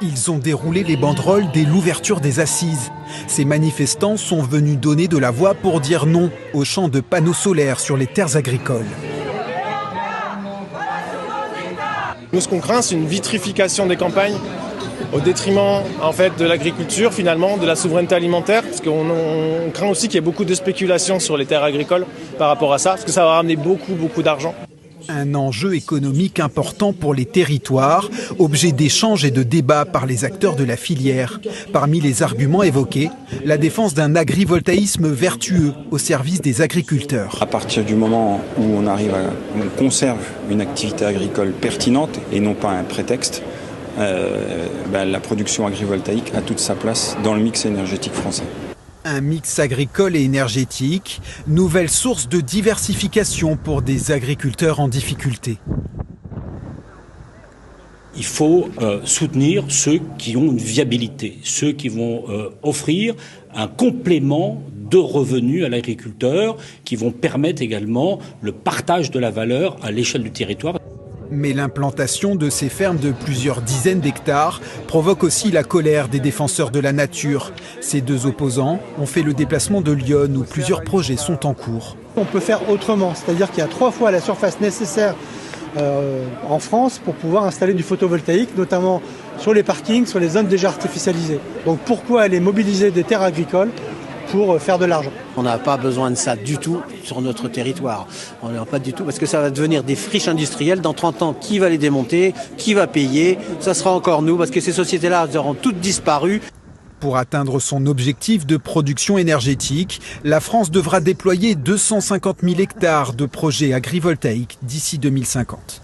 Ils ont déroulé les banderoles dès l'ouverture des assises. Ces manifestants sont venus donner de la voix pour dire non aux champs de panneaux solaires sur les terres agricoles. Nous, ce qu'on craint, c'est une vitrification des campagnes au détriment en fait, de l'agriculture, finalement, de la souveraineté alimentaire. Parce qu'on craint aussi qu'il y ait beaucoup de spéculation sur les terres agricoles par rapport à ça, parce que ça va ramener beaucoup d'argent. Un enjeu économique important pour les territoires, objet d'échanges et de débats par les acteurs de la filière. Parmi les arguments évoqués, la défense d'un agrivoltaïsme vertueux au service des agriculteurs. À partir du moment où on conserve une activité agricole pertinente et non pas un prétexte, la production agrivoltaïque a toute sa place dans le mix énergétique français. Un mix agricole et énergétique, nouvelle source de diversification pour des agriculteurs en difficulté. Il faut soutenir ceux qui ont une viabilité, ceux qui vont offrir un complément de revenus à l'agriculteur, qui vont permettre également le partage de la valeur à l'échelle du territoire. Mais l'implantation de ces fermes de plusieurs dizaines d'hectares provoque aussi la colère des défenseurs de la nature. Ces deux opposants ont fait le déplacement de Lyon où plusieurs projets sont en cours. On peut faire autrement, c'est-à-dire qu'il y a 3 fois la surface nécessaire en France pour pouvoir installer du photovoltaïque, notamment sur les parkings, sur les zones déjà artificialisées. Donc pourquoi aller mobiliser des terres agricoles pour faire de l'argent? On n'a pas besoin de ça du tout sur notre territoire. On n'a pas du tout, parce que ça va devenir des friches industrielles. Dans 30 ans, qui va les démonter? Qui va payer? Ça sera encore nous, parce que ces sociétés-là auront toutes disparu. Pour atteindre son objectif de production énergétique, la France devra déployer 250 000 hectares de projets agrivoltaïques d'ici 2050.